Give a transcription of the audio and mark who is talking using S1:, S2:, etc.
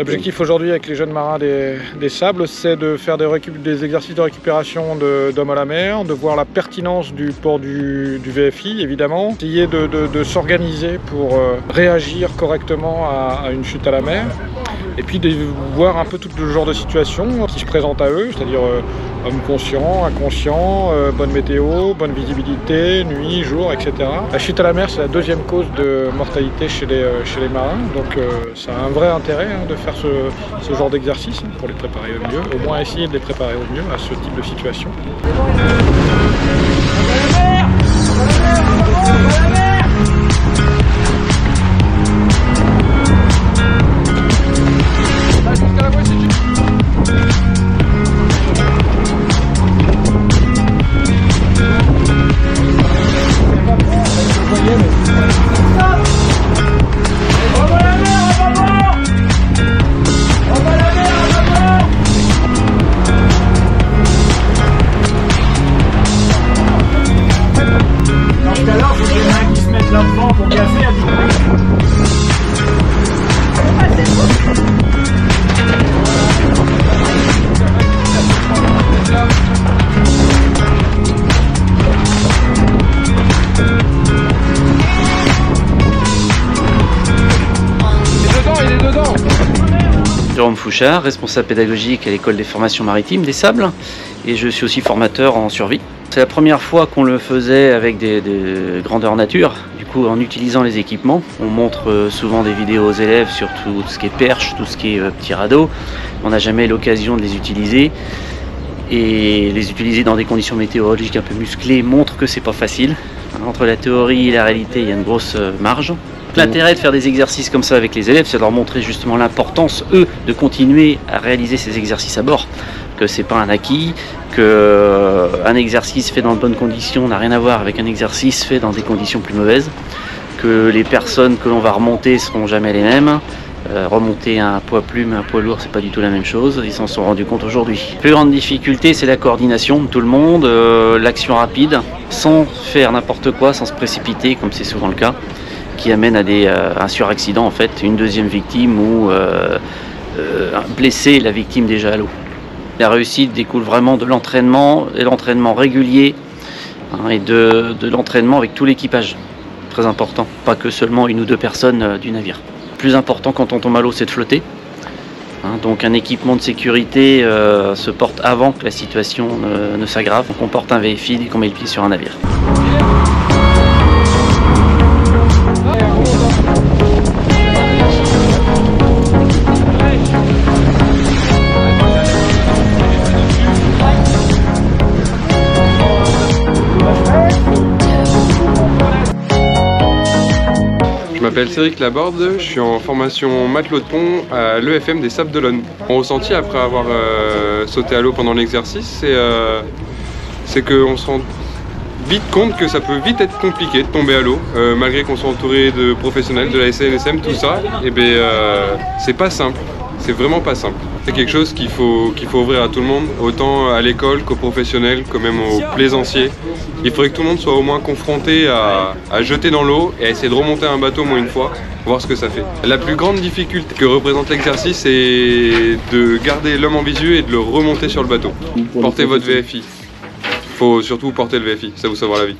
S1: L'objectif aujourd'hui avec les jeunes marins des Sables, c'est de faire des exercices de récupération d'hommes à la mer, de voir la pertinence du port du VFI évidemment, essayer de s'organiser pour réagir correctement à une chute à la mer, et puis de voir un peu tout le genre de situations qui se présentent à eux, c'est-à-dire hommes conscients, inconscients, bonne météo, bonne visibilité, nuit, jour, etc. La chute à la mer, c'est la deuxième cause de mortalité chez les marins, donc ça a un vrai intérêt de faire ce genre d'exercice pour les préparer au mieux, au moins essayer de les préparer au mieux à ce type de situation.
S2: Jérôme Fouchard, responsable pédagogique à l'école des formations maritimes des Sables, et je suis aussi formateur en survie. C'est la première fois qu'on le faisait avec des grandeurs nature, du coup en utilisant les équipements. On montre souvent des vidéos aux élèves sur tout ce qui est perche, tout ce qui est petit radeau. On n'a jamais l'occasion de les utiliser, et les utiliser dans des conditions météorologiques un peu musclées montre que c'est pas facile. Entre la théorie et la réalité, il y a une grosse marge. L'intérêt de faire des exercices comme ça avec les élèves, c'est de leur montrer justement l'importance, eux, de continuer à réaliser ces exercices à bord. Que c'est pas un acquis, qu'un exercice fait dans de bonnes conditions n'a rien à voir avec un exercice fait dans des conditions plus mauvaises. Que les personnes que l'on va remonter seront jamais les mêmes. Remonter un poids plume, un poids lourd, c'est pas du tout la même chose. Ils s'en sont rendus compte aujourd'hui. La plus grande difficulté, c'est la coordination de tout le monde, l'action rapide, sans faire n'importe quoi, sans se précipiter, comme c'est souvent le cas, qui amène à un suraccident en fait, une deuxième victime ou blesser la victime déjà à l'eau. La réussite découle vraiment de l'entraînement, et l'entraînement régulier, et de l'entraînement avec tout l'équipage. Très important, pas que seulement une ou deux personnes du navire. Le plus important quand on tombe à l'eau, c'est de flotter. Donc un équipement de sécurité se porte avant que la situation ne s'aggrave. On porte un VFI dès qu'on met le pied sur un navire.
S3: Je m'appelle Cédric Laborde, je suis en formation matelot de pont à l'EFM des Sables d'Olonne. Mon ressenti après avoir sauté à l'eau pendant l'exercice, c'est qu'on se rend vite compte que ça peut vite être compliqué de tomber à l'eau, malgré qu'on soit entouré de professionnels, de la SNSM, tout ça, et c'est pas simple, c'est vraiment pas simple. C'est quelque chose qu'il faut ouvrir à tout le monde, autant à l'école qu'aux professionnels, que même aux plaisanciers. Il faudrait que tout le monde soit au moins confronté à jeter dans l'eau et à essayer de remonter un bateau au moins une fois, voir ce que ça fait. La plus grande difficulté que représente l'exercice, c'est de garder l'homme en visu et de le remonter sur le bateau. Portez votre VFI. Il faut surtout porter le VFI, ça vous sauvera la vie.